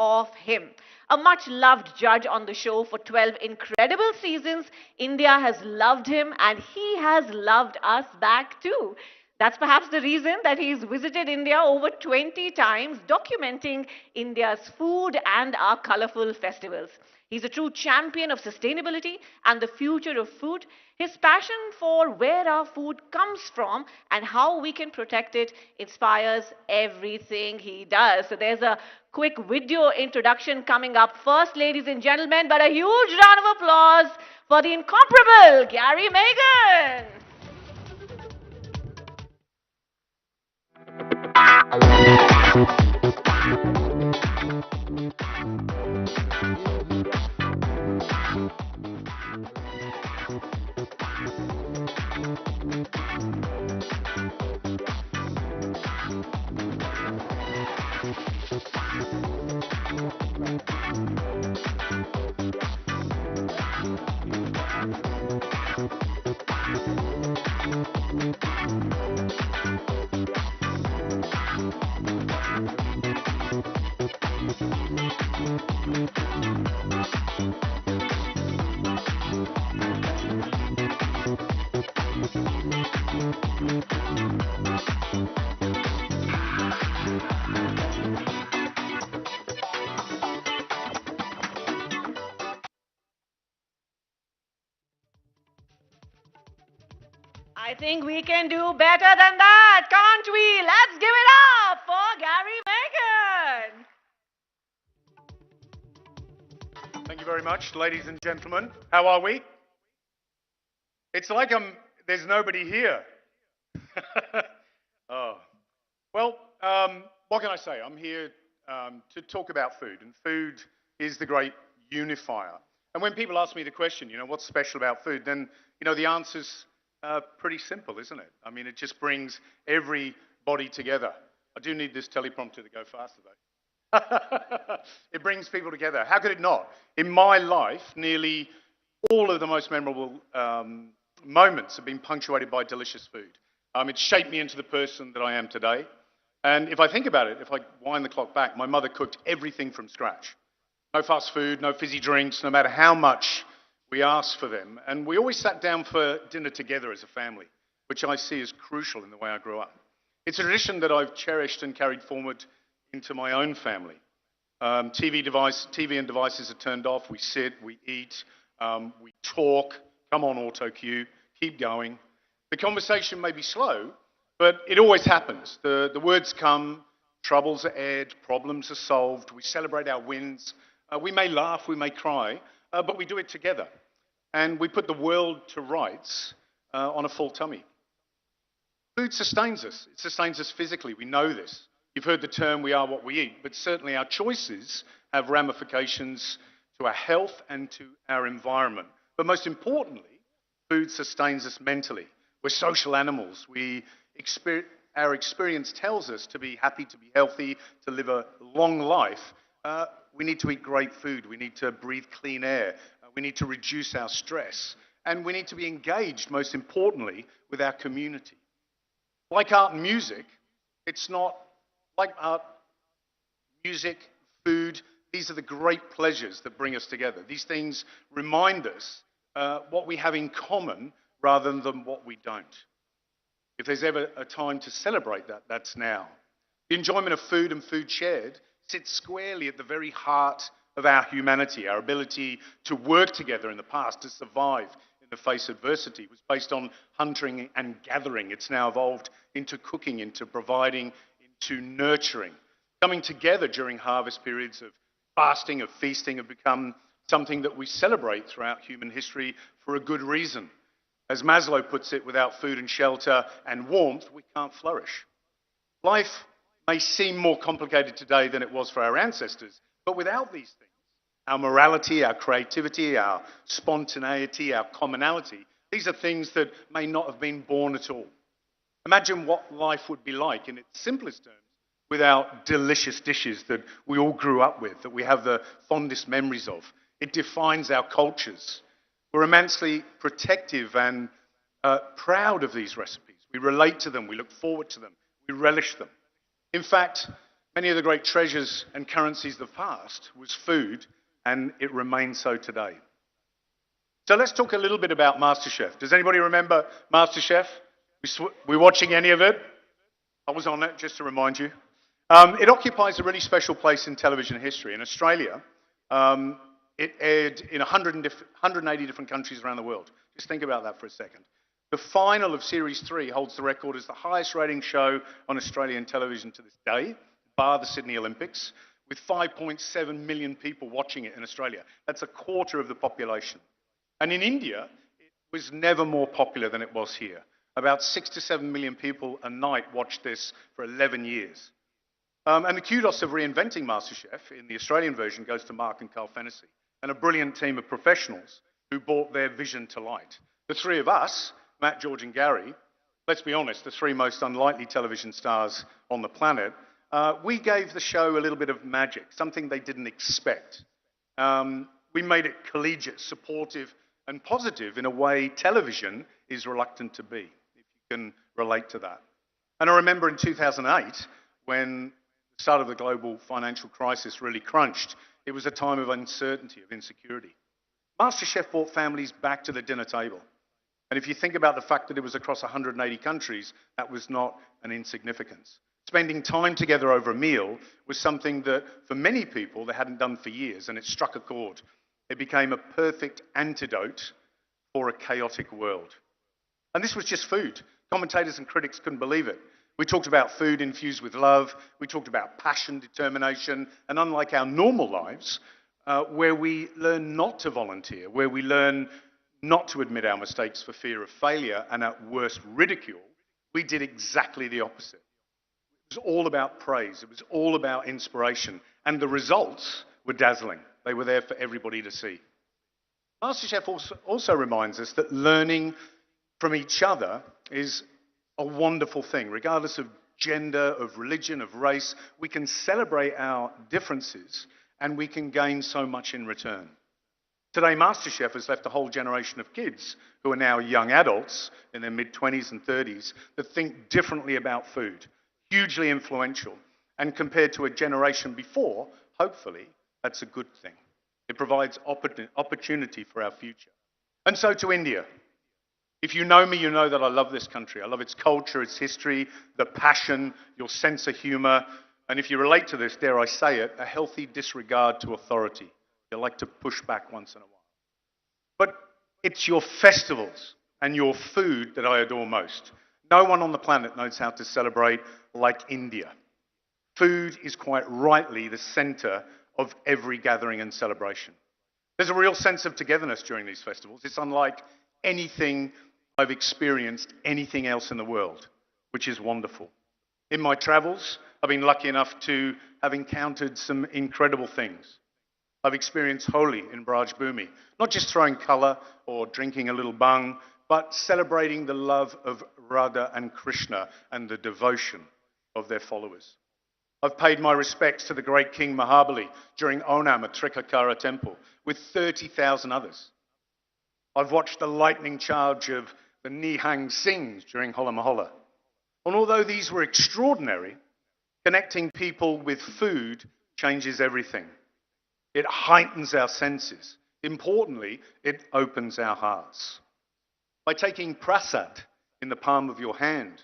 of him. A much loved judge on the show for 12 incredible seasons, India has loved him and he has loved us back too. That's perhaps the reason that he's visited India over 20 times, documenting India's food and our colorful festivals. He's a true champion of sustainability and the future of food. His passion for where our food comes from and how we can protect it inspires everything he does. So there's a quick video introduction coming up first, ladies and gentlemen, but a huge round of applause for the incomparable Gary Mehigan. I think we can do better than that, can't we? Let's give it up for Gary Mehigan. Thank you very much, ladies and gentlemen. How are we? It's like there's nobody here. Oh. Well, what can I say? I'm here to talk about food, and food is the great unifier. And when people ask me the question, what's special about food, then, the answer's pretty simple, isn't it? I mean, it just brings everybody together. I do need this teleprompter to go faster, though. It brings people together. How could it not? In my life, nearly all of the most memorable moments have been punctuated by delicious food. It's shaped me into the person that I am today. And if I think about it, if I wind the clock back, my mother cooked everything from scratch. No fast food, no fizzy drinks, no matter how much we asked for them. And we always sat down for dinner together as a family, which I see as crucial in the way I grew up. It's a tradition that I've cherished and carried forward into my own family. TV and devices are turned off. We sit, we eat, we talk. Come on, auto cue, keep going. The conversation may be slow, but it always happens. The words come, troubles are aired, problems are solved. We celebrate our wins. We may laugh, we may cry, but we do it together. And we put the world to rights on a full tummy. Food sustains us. It sustains us physically. We know this. You've heard the term, we are what we eat, but certainly our choices have ramifications to our health and to our environment. But most importantly, food sustains us mentally. We're social animals. Our experience tells us to be happy, to be healthy, to live a long life. We need to eat great food. We need to breathe clean air. We need to reduce our stress. And we need to be engaged, most importantly, with our community. Like art and music, it's not like art, music, food. These are the great pleasures that bring us together. These things remind us what we have in common rather than what we don't. If there's ever a time to celebrate that, that's now. The enjoyment of food and food shared sits squarely at the very heart of our humanity. Our ability to work together in the past, to survive in the face of adversity, was based on hunting and gathering. It's now evolved into cooking, into providing, into nurturing. Coming together during harvest periods of fasting, of feasting, have become something that we celebrate throughout human history for a good reason. As Maslow puts it, without food and shelter and warmth, we can't flourish. Life may seem more complicated today than it was for our ancestors, but without these things, our morality, our creativity, our spontaneity, our commonality, these are things that may not have been born at all. Imagine what life would be like in its simplest terms without delicious dishes that we all grew up with, that we have the fondest memories of. It defines our cultures. We're immensely protective and proud of these recipes. We relate to them, we look forward to them, we relish them. In fact, Many of the great treasures and currencies of the past was food, and it remains so today. So let's talk a little bit about MasterChef. Does anybody remember MasterChef? We watching any of it? I was on it, just to remind you. It occupies a really special place in television history. In Australia, it aired in 180 different countries around the world. Just think about that for a second. The final of Series 3 holds the record as the highest rating show on Australian television to this day, bar the Sydney Olympics, with 5.7 million people watching it in Australia. That's a quarter of the population. And in India, it was never more popular than it was here. About 6 to 7 million people a night watched this for 11 years. And the kudos of reinventing MasterChef in the Australian version goes to Mark and Carl Fennessy and a brilliant team of professionals who brought their vision to light. The three of us, Matt, George and Gary, let's be honest, the three most unlikely television stars on the planet, we gave the show a little bit of magic, something they didn't expect. We made it collegiate, supportive and positive in a way television is reluctant to be, if you can relate to that. And I remember in 2008, when the start of the global financial crisis really crunched, it was a time of uncertainty, of insecurity. MasterChef brought families back to the dinner table. And if you think about the fact that it was across 180 countries, that was not an insignificance. Spending time together over a meal was something that, for many people, they hadn't done for years, and it struck a chord. It became a perfect antidote for a chaotic world. And this was just food. Commentators and critics couldn't believe it. We talked about food infused with love. We talked about passion, determination, and unlike our normal lives, where we learn not to volunteer, where we learn not to admit our mistakes for fear of failure and at worst ridicule, we did exactly the opposite. It was all about praise. It was all about inspiration. And the results were dazzling. They were there for everybody to see. MasterChef also reminds us that learning from each other is a wonderful thing. Regardless of gender, of religion, of race, we can celebrate our differences and we can gain so much in return. Today, MasterChef has left a whole generation of kids who are now young adults in their mid-20s and 30s that think differently about food, hugely influential. And compared to a generation before, hopefully, that's a good thing. It provides opportunity for our future. And so to India. If you know me, you know that I love this country. I love its culture, its history, the passion, your sense of humour, and if you relate to this, dare I say it, a healthy disregard to authority. You like to push back once in a while. But it's your festivals and your food that I adore most. No one on the planet knows how to celebrate like India. Food is quite rightly the centre of every gathering and celebration. There's a real sense of togetherness during these festivals. It's unlike anything I've experienced anything else in the world, which is wonderful. In my travels, I've been lucky enough to have encountered some incredible things. I've experienced Holi in Braj Bhumi, not just throwing colour or drinking a little bhang, but celebrating the love of Radha and Krishna and the devotion of their followers. I've paid my respects to the great King Mahabali during Onam at Trikakara Temple with 30,000 others. I've watched the lightning charge of the Nihang Singhs during Hola Mohalla. And although these were extraordinary, connecting people with food changes everything. It heightens our senses. Importantly, it opens our hearts. By taking prasad in the palm of your hand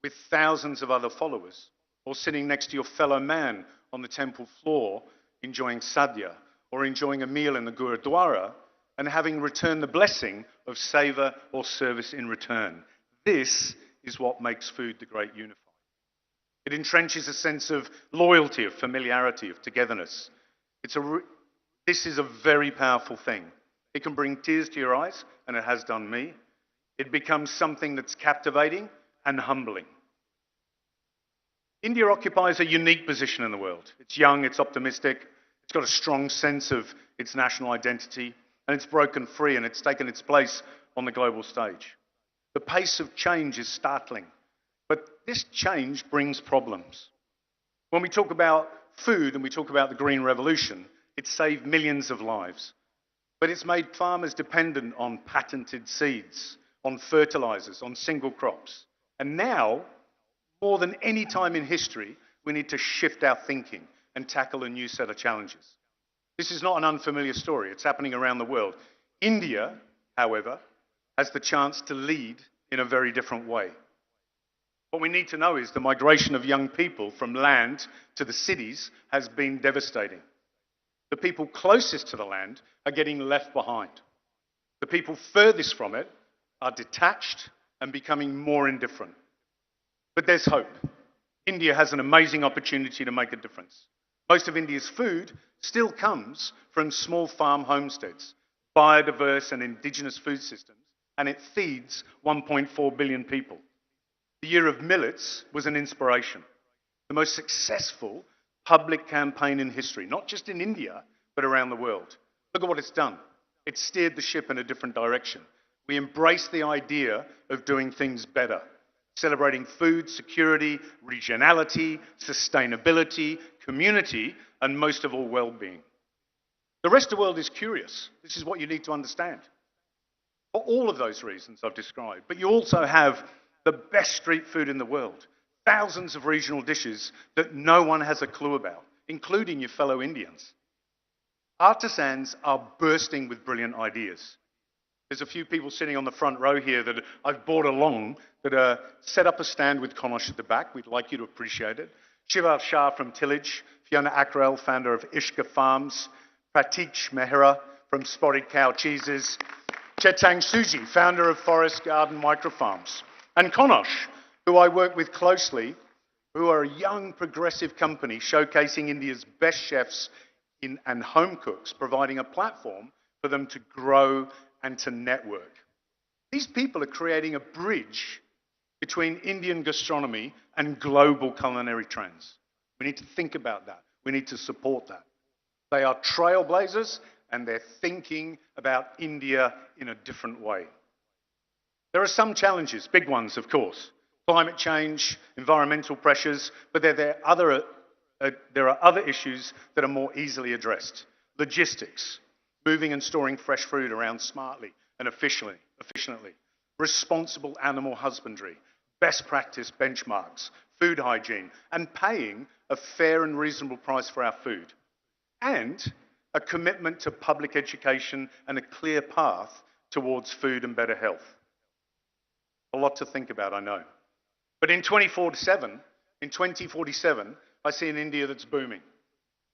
with thousands of other followers, or sitting next to your fellow man on the temple floor, enjoying sadhya, or enjoying a meal in the Gurudwara, and having returned the blessing of seva or service in return. This is what makes food the great unifier. It entrenches a sense of loyalty, of familiarity, of togetherness. This is a very powerful thing. It can bring tears to your eyes, and it has done me. It becomes something that's captivating and humbling. India occupies a unique position in the world. It's young, it's optimistic, it's got a strong sense of its national identity, and it's broken free and it's taken its place on the global stage. The pace of change is startling, but this change brings problems. When we talk about food and we talk about the Green Revolution, it's saved millions of lives, but it's made farmers dependent on patented seeds, on fertilizers, on single crops. And now, more than any time in history, we need to shift our thinking and tackle a new set of challenges. This is not an unfamiliar story. It's happening around the world. India, however, has the chance to lead in a very different way. What we need to know is the migration of young people from land to the cities has been devastating. The people closest to the land are getting left behind. The people furthest from it are detached and becoming more indifferent. But there's hope. India has an amazing opportunity to make a difference. Most of India's food still comes from small farm homesteads, biodiverse and indigenous food systems, and it feeds 1.4 billion people. The Year of Millets was an inspiration. The most successful public campaign in history, not just in India, but around the world. Look at what it's done. It steered the ship in a different direction. We embrace the idea of doing things better, celebrating food security, regionality, sustainability, community, and most of all, well-being. The rest of the world is curious. This is what you need to understand. For all of those reasons I've described, but you also have the best street food in the world, thousands of regional dishes that no one has a clue about, including your fellow Indians. Artisans are bursting with brilliant ideas. There's a few people sitting on the front row here that I've brought along that set up a stand with Conosh at the back. We'd like you to appreciate it. Shiva Shah from Tillage, Fiona Ackrell, founder of Ishka Farms, Prateek Mehra from Spotted Cow Cheeses, Chetang Suji, founder of Forest Garden Microfarms, and Conosh, who I work with closely, who are a young progressive company showcasing India's best chefs and home cooks, providing a platform for them to grow and to network. These people are creating a bridge between Indian gastronomy and global culinary trends. We need to think about that. We need to support that. They are trailblazers and they're thinking about India in a different way. There are some challenges, big ones of course. Climate change, environmental pressures, but there are other issues that are more easily addressed. Logistics, moving and storing fresh food around smartly and efficiently. Responsible animal husbandry, best practice benchmarks, food hygiene, and paying a fair and reasonable price for our food. And a commitment to public education and a clear path towards food and better health. A lot to think about, I know. But in 2047, I see an India that's booming.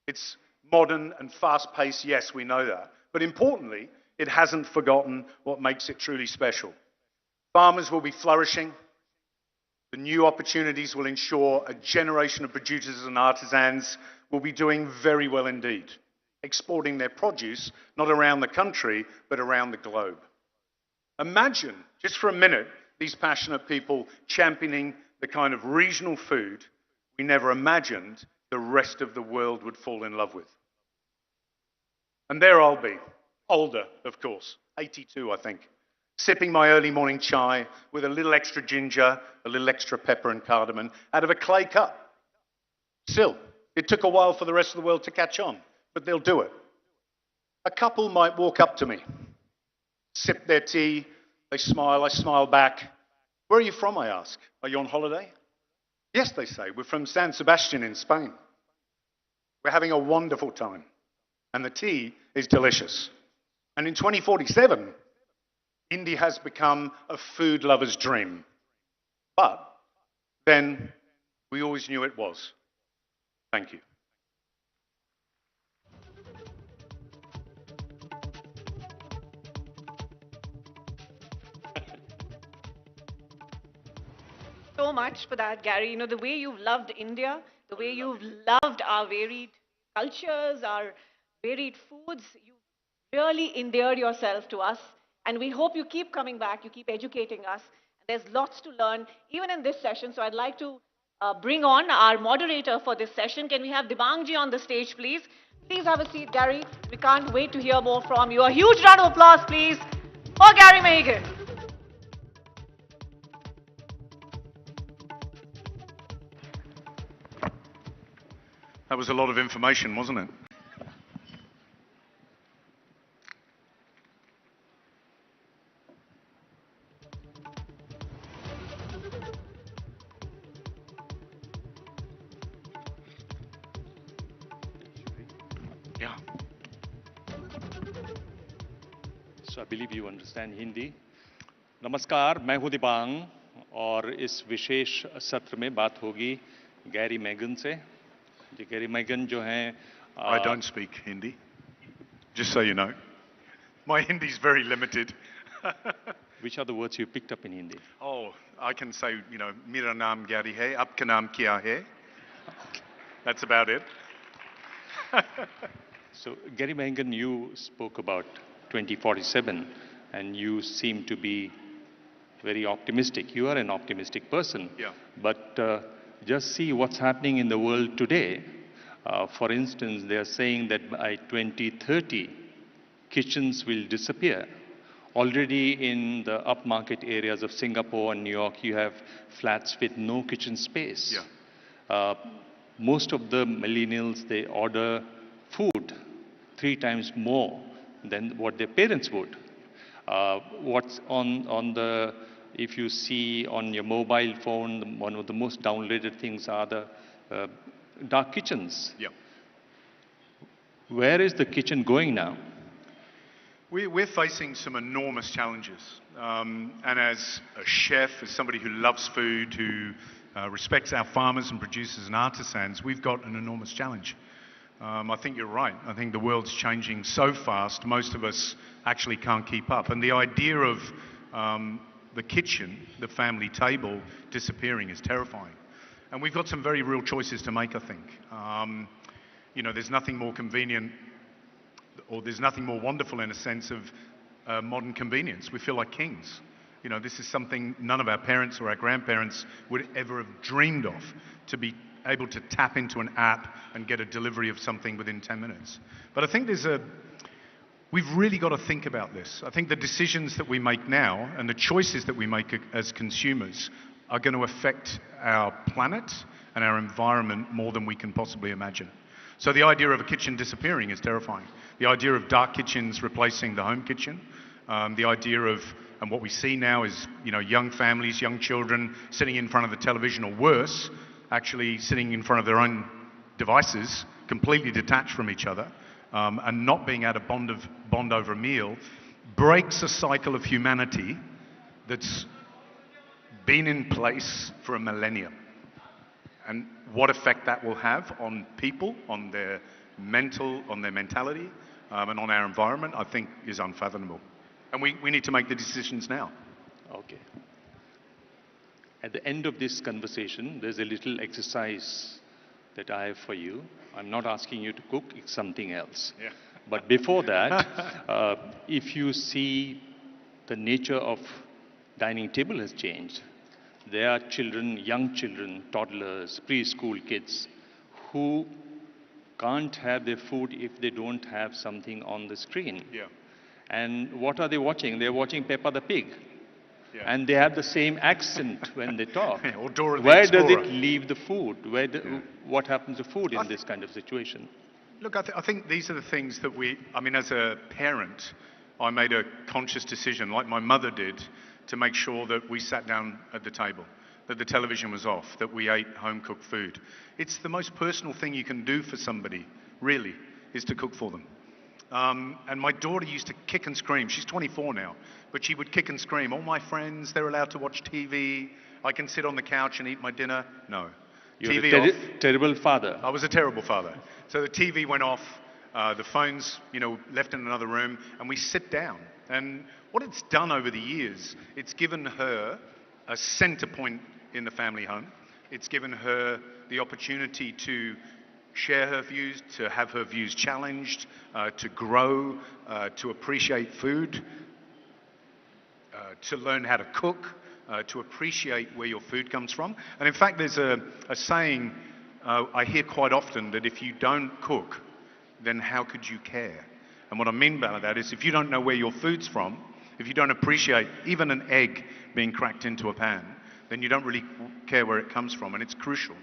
It's modern and fast-paced, yes, we know that. But importantly, it hasn't forgotten what makes it truly special. Farmers will be flourishing. The new opportunities will ensure a generation of producers and artisans will be doing very well indeed, exporting their produce not around the country, but around the globe. Imagine, just for a minute, these passionate people championing the kind of regional food we never imagined the rest of the world would fall in love with. And there I'll be, older, of course, 82, I think, sipping my early morning chai with a little extra ginger, a little extra pepper and cardamom out of a clay cup. Still, it took a while for the rest of the world to catch on, but they'll do it. A couple might walk up to me, sip their tea, they smile, I smile back. Where are you from, I ask. Are you on holiday? Yes, they say, we're from San Sebastian in Spain. We're having a wonderful time, and the tea is delicious. And in 2047, India has become a food lover's dream. But then we always knew it was. Thank you. So much for that, Gary. You know, the way you've loved India, the way you've loved our varied cultures, our varied foods, you really endeared yourself to us. And we hope you keep coming back, you keep educating us. There's lots to learn, even in this session. So I'd like to bring on our moderator for this session. Can we have Dibang ji on the stage, please? Please have a seat, Gary. We can't wait to hear more from you. A huge round of applause, please, for Gary Mehigan. That was a lot of information, wasn't it? So I believe you understand Hindi. नमस्कार, मैं हूं दिबांग और इस विशेष सत्र में बात होगी Gary मैगन से। जी गैरी मैगन जो हैं I don't speak Hindi, just so you know. My Hindi is very limited. which are the words you picked up in Hindi? Oh, I can say, मेरा नाम Gary है, आपका नाम क्या है? That's about it. So Gary Mehigan, you spoke about 2047 and you seem to be very optimistic. You are an optimistic person. Yeah. But just see what's happening in the world today. For instance, they are saying that by 2030, kitchens will disappear. Already in the upmarket areas of Singapore and New York, you have flats with no kitchen space. Yeah. Most of the millennials, they order food 3 times more than what their parents would. What's on the, if you see on your mobile phone, one of the most downloaded things are the dark kitchens. Yeah. Where is the kitchen going now? We're facing some enormous challenges. And as a chef, as somebody who loves food, who respects our farmers and producers and artisans, we've got an enormous challenge. I think you're right. I think the world's changing so fast, most of us actually can't keep up. And the idea of the kitchen, the family table, disappearing is terrifying. And we've got some very real choices to make, I think. There's nothing more convenient, or there's nothing more wonderful in a sense of modern convenience. We feel like kings. This is something none of our parents or our grandparents would ever have dreamed of, to be able to tap into an app and get a delivery of something within 10 minutes. But I think we've really got to think about this. I think the decisions that we make now and the choices that we make as consumers are going to affect our planet and our environment more than we can possibly imagine. So the idea of a kitchen disappearing is terrifying. The idea of dark kitchens replacing the home kitchen, the idea of, and what we see now is, young families, young children sitting in front of the television, or worse, actually sitting in front of their own devices, completely detached from each other, and not being able to bond over a meal, breaks a cycle of humanity that's been in place for a millennium. And what effect that will have on people, on their mentality, and on our environment, I think is unfathomable. And we need to make the decisions now. Okay. At the end of this conversation, there's a little exercise that I have for you. I'm not asking you to cook, it's something else. Yeah. But before that, if you see the nature of dining table has changed, there are children, young children, toddlers, preschool kids who can't have their food if they don't have something on the screen. Yeah. And what are they watching? They're watching Peppa the Pig. Yeah. And they have the same accent when they talk. Or Dora the Where does Explorer. it leave the food? What happens to food in this kind of situation? Look, I think these are the things that as a parent, I made a conscious decision, like my mother did, to make sure that we sat down at the table, that the television was off, that we ate home-cooked food. It's the most personal thing you can do for somebody, really, is to cook for them. And my daughter used to kick and scream. She's 24 now, but she would kick and scream. All my friends, they're allowed to watch TV. I can sit on the couch and eat my dinner. No. You're TV a off. terrible father. I was a terrible father. So the TV went off, the phones, left in another room, and we sit down. And what it's done over the years, it's given her a center point in the family home. It's given her the opportunity to share her views, to have her views challenged, to grow, to appreciate food, to learn how to cook, to appreciate where your food comes from. And in fact, there's a saying I hear quite often, that if you don't cook, then how could you care? And what I mean by that is, if you don't know where your food's from, if you don't appreciate even an egg being cracked into a pan, then you don't really care where it comes from, and it's crucial.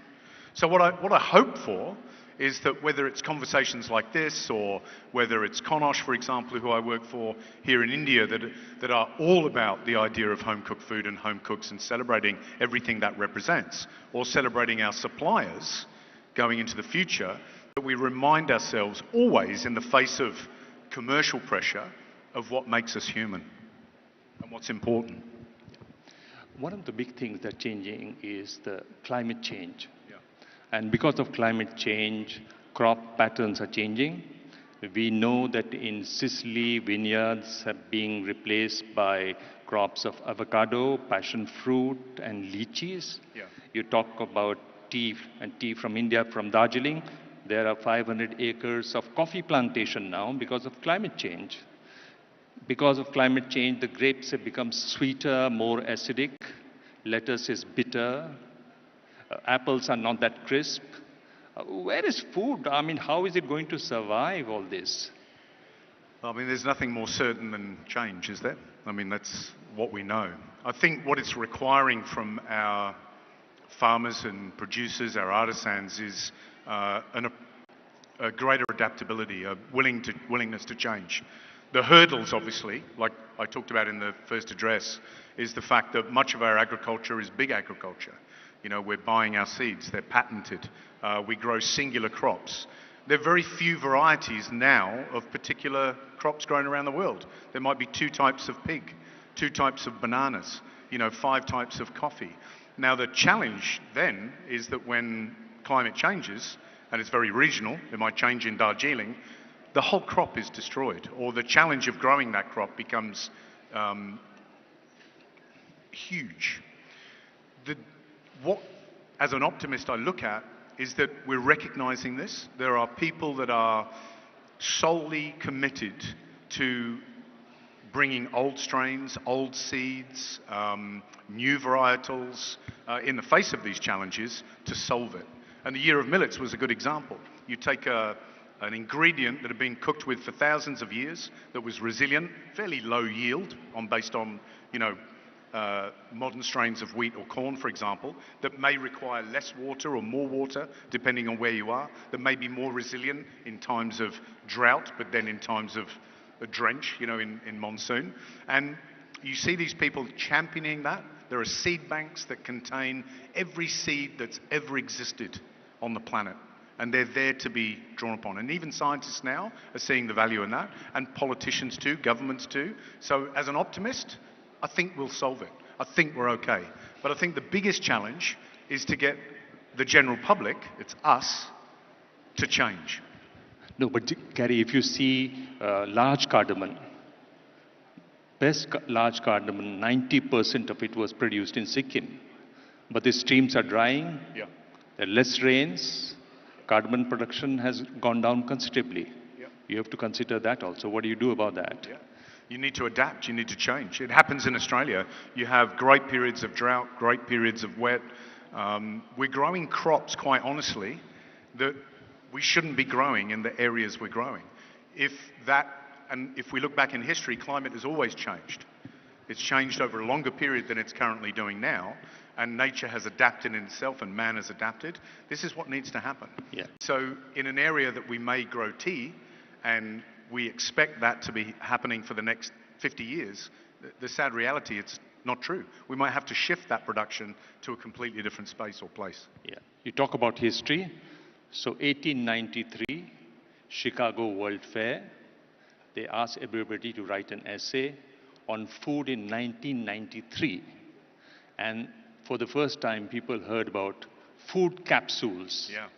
So what I hope for is that whether it's conversations like this, or whether it's Conosh, for example, who I work for here in India, that are all about the idea of home-cooked food and home cooks and celebrating everything that represents, or celebrating our suppliers going into the future, that we remind ourselves always, in the face of commercial pressure, of what makes us human and what's important. One of the big things that's changing is the climate change. Yeah. And because of climate change, crop patterns are changing. We know that in Sicily, vineyards are being replaced by crops of avocado, passion fruit, and lychees. Yeah. You talk about tea and tea from India, from Darjeeling. There are 500 acres of coffee plantation now because of climate change. Because of climate change, the grapes have become sweeter, more acidic. Lettuce is bitter. Apples are not that crisp. Where is food? I mean, how is it going to survive all this? I mean, there's nothing more certain than change, is there? I mean, that's what we know. I think what it's requiring from our farmers and producers, our artisans, is a greater adaptability, a willingness to change. The hurdles, obviously, like I talked about in the first address, is the fact that much of our agriculture is big agriculture. You know, we're buying our seeds, they're patented, we grow singular crops. There are very few varieties now of particular crops grown around the world. There might be 2 types of pig, 2 types of bananas, 5 types of coffee. Now the challenge then is that when climate changes, and it's very regional, it might change in Darjeeling, the whole crop is destroyed, or the challenge of growing that crop becomes huge. What, as an optimist, I look at is that we're recognizing this. There are people that are solely committed to bringing old strains, old seeds, new varietals in the face of these challenges to solve it. And the Year of Millets was a good example. You take an ingredient that had been cooked with for thousands of years, that was resilient, fairly low yield, based on modern strains of wheat or corn, for example, that may require less water or more water, depending on where you are, that may be more resilient in times of drought, but then in times of a drench, in monsoon. And you see these people championing that. There are seed banks that contain every seed that's ever existed on the planet. And they're there to be drawn upon. And even scientists now are seeing the value in that, and politicians too, governments too. So as an optimist, I think we'll solve it. I think we're okay. But I think the biggest challenge is to get the general public, it's us, to change. No, but Gary, if you see large cardamom, large cardamom, 90% of it was produced in Sikkim. But the streams are drying, Yeah. there are less rains, cardamom production has gone down considerably. Yeah. You have to consider that also. What do you do about that? Yeah. You need to adapt, you need to change. It happens in Australia. You have great periods of drought, great periods of wet. We're growing crops, quite honestly, that we shouldn't be growing in the areas we're growing. If we look back in history, climate has always changed. It's changed over a longer period than it's currently doing now, and nature has adapted in itself and man has adapted. This is what needs to happen. Yeah. So in an area that we may grow tea, and we expect that to be happening for the next 50 years, the sad reality, it's not true. We might have to shift that production to a completely different space or place. Yeah. You talk about history. So 1893, Chicago World Fair, they asked everybody to write an essay on food in 1993. And for the first time, people heard about food capsules. Yeah.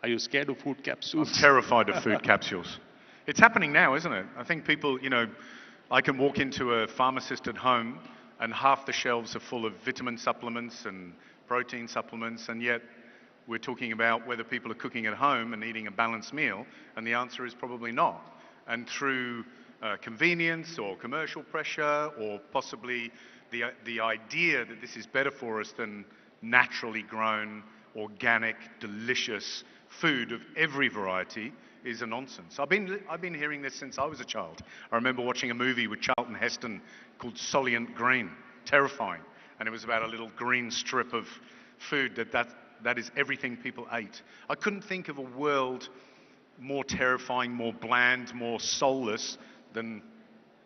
Are you scared of food capsules? I'm terrified of food capsules. It's happening now, isn't it? I think people, I can walk into a pharmacist at home and half the shelves are full of vitamin supplements and protein supplements, and yet we're talking about whether people are cooking at home and eating a balanced meal, and the answer is probably not. And through convenience or commercial pressure, or possibly the idea that this is better for us than naturally grown, organic, delicious food of every variety, is a nonsense. I've been hearing this since I was a child. I remember watching a movie with Charlton Heston called Soylent Green. Terrifying. And it was about a little green strip of food that is everything people ate. I couldn't think of a world more terrifying, more bland, more soulless than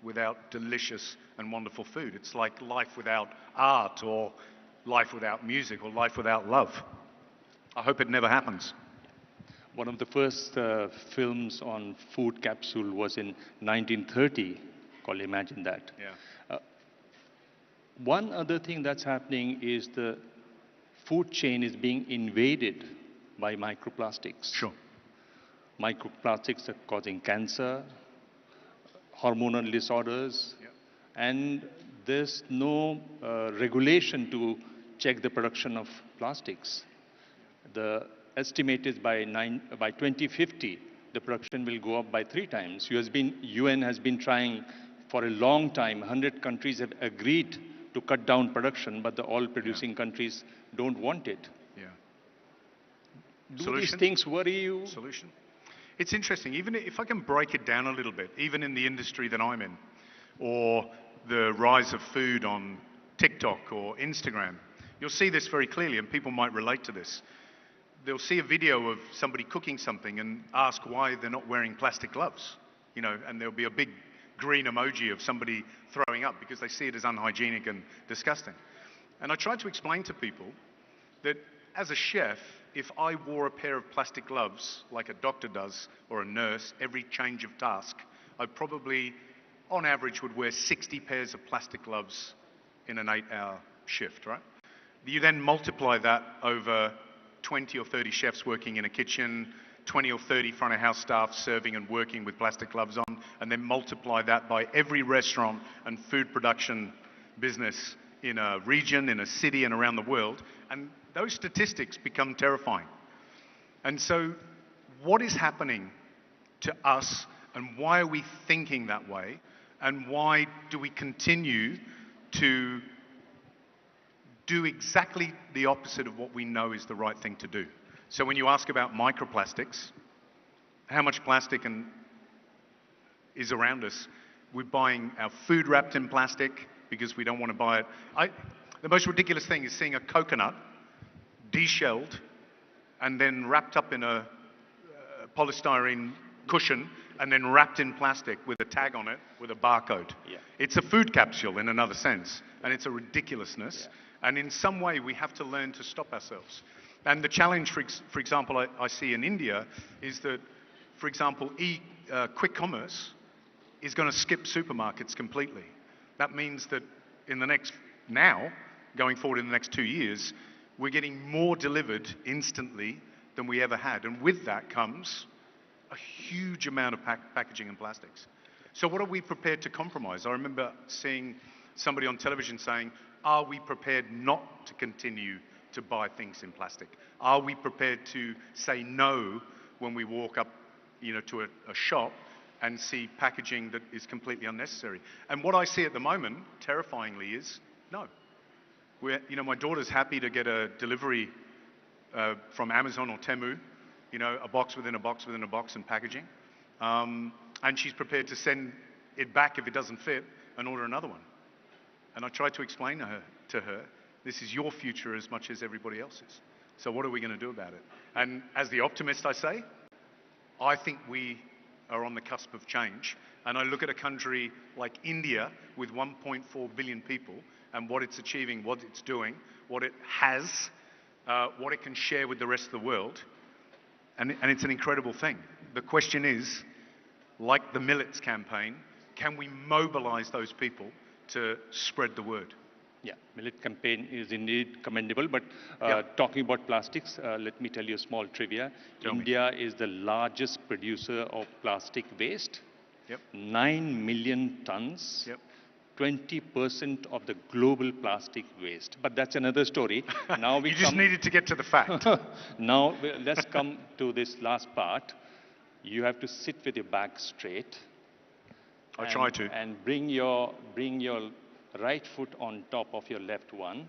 without delicious and wonderful food. It's like life without art, or life without music, or life without love. I hope it never happens. One of the first films on food capsule was in 1930 called Imagine That. Yeah. One other thing that's happening is the food chain is being invaded by microplastics. Sure. Microplastics are causing cancer, hormonal disorders, Yeah. and there's no regulation to check the production of plastics. The estimate is by 2050, the production will go up by 3 times. UN has been trying for a long time. 100 countries have agreed to cut down production, but the oil-producing countries don't want it. Yeah. Do these things worry you? Solution? It's interesting, even if I can break it down a little bit, even in the industry that I'm in, or the rise of food on TikTok or Instagram, you'll see this very clearly, and people might relate to this. They'll see a video of somebody cooking something and ask why they're not wearing plastic gloves, you know, and there'll be a big green emoji of somebody throwing up because they see it as unhygienic and disgusting. And I try to explain to people that as a chef, if I wore a pair of plastic gloves like a doctor does or a nurse every change of task, I probably, on average, would wear 60 pairs of plastic gloves in an 8-hour shift, right? You then multiply that over 20 or 30 chefs working in a kitchen, 20 or 30 front of house staff serving and working with plastic gloves on, and then multiply that by every restaurant and food production business in a region, in a city, and around the world, and those statistics become terrifying. And so what is happening to us, and why are we thinking that way, and why do we continue to do exactly the opposite of what we know is the right thing to do? So when you ask about microplastics, how much plastic is around us? We're buying our food wrapped in plastic because we don't want to buy it. The most ridiculous thing is seeing a coconut deshelled and then wrapped up in a polystyrene cushion and then wrapped in plastic with a tag on it with a barcode. Yeah. It's a food capsule in another sense, and it's a ridiculousness. Yeah. And in some way, we have to learn to stop ourselves. And the challenge, for example, I see in India is that, for example, quick commerce is going to skip supermarkets completely. That means that going forward in the next 2 years, we're getting more delivered instantly than we ever had. And with that comes a huge amount of packaging and plastics. So what are we prepared to compromise? I remember seeing somebody on television saying, are we prepared not to continue to buy things in plastic? Are we prepared to say no when we walk up, to a shop and see packaging that is completely unnecessary? And what I see at the moment, terrifyingly, is no. My daughter's happy to get a delivery from Amazon or Temu, a box within a box within a box and packaging. And she's prepared to send it back if it doesn't fit and order another one. And I tried to explain to her, this is your future as much as everybody else's. So what are we going to do about it? And as the optimist I say, I think we are on the cusp of change. And I look at a country like India with 1.4 billion people and what it's achieving, what it's doing, what it has, what it can share with the rest of the world. And it's an incredible thing. The question is, like the Millets campaign, can we mobilize those people to spread the word? Yeah, millet campaign is indeed commendable, but Yeah. talking about plastics, let me tell you a small trivia. Tell me. India is the largest producer of plastic waste. Yep. 9 million tons. Yep. 20% of the global plastic waste. But that's another story. Now we You just needed to get to the fact. Now let's come to this last part. You have to sit with your back straight. I try to. And bring your right foot on top of your left one.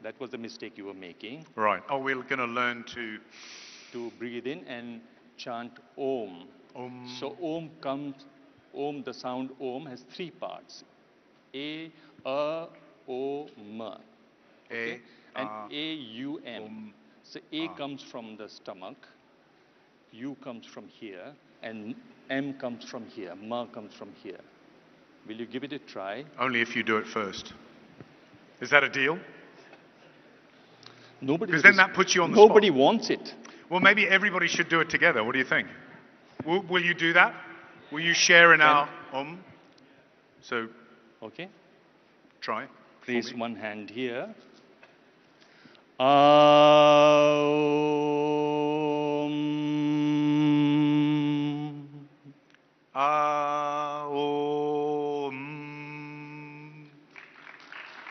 That was the mistake you were making. Right. Oh, we're going to learn To breathe in and chant Om. So Om, the sound Om has 3 parts. A, O, M. Okay? And A, U, M. So A comes from the stomach, U comes from here, and M comes from here, Ma comes from here. Will you give it a try? Only if you do it first. Is that a deal? Because then that puts you on the spot. Nobody wants it. Well, maybe everybody should do it together. What do you think? Will you do that? Will you share in our So Okay? try. Place for me. one hand here. Aum. Aum.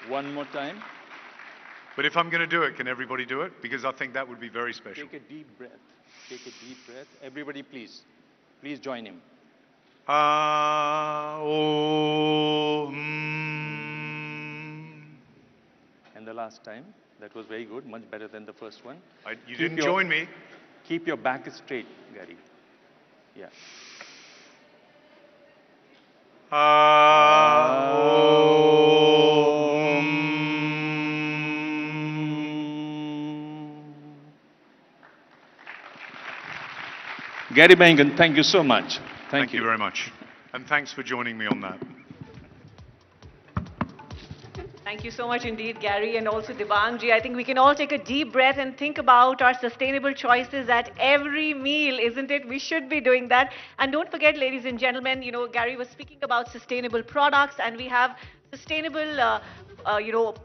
One more time. But if I'm going to do it, can everybody do it? Because I think that would be very special. Take a deep breath. Take a deep breath. Everybody, please. Please join him. Aum. And the last time. That was very good. Much better than the first one. You didn't join me. Keep your back straight, Gary. Yeah. Gary Mehigan, thank you so much. Thank you very much. And thanks for joining me on that. Thank you so much indeed, Gary, and also Dibang ji. I think we can all take a deep breath and think about our sustainable choices at every meal, isn't it? We should be doing that. And don't forget, ladies and gentlemen, Gary was speaking about sustainable products, and we have sustainable,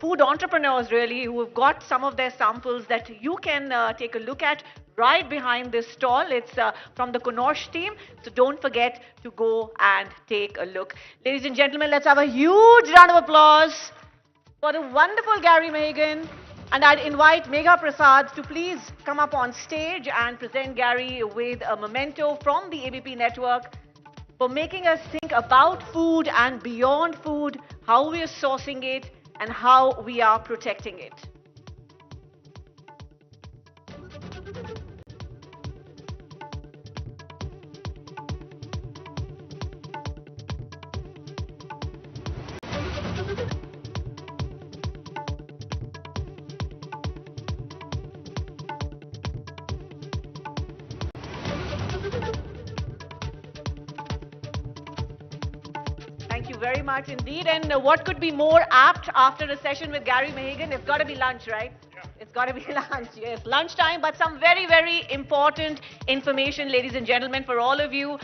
food entrepreneurs really who have got some of their samples that you can take a look at right behind this stall. It's from the Conosh team. So don't forget to go and take a look. Ladies and gentlemen, let's have a huge round of applause for the wonderful Gary Mehigan. And I'd invite Megha Prasad to please come up on stage and present Gary with a memento from the ABP network for making us think about food and beyond food, how we are sourcing it and how we are protecting it. Thank you very much indeed. And what could be more apt after a session with Gary Mehigan? It's got to be lunch, right? Yeah. It's got to be lunch, yes. Lunchtime, but some very, very important information, ladies and gentlemen, for all of you.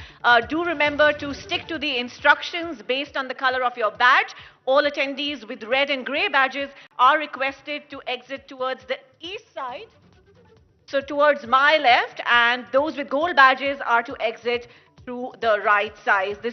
Do remember to stick to the instructions based on the color of your badge. All attendees with red and grey badges are requested to exit towards the east side. So towards my left, and those with gold badges are to exit through the right side. This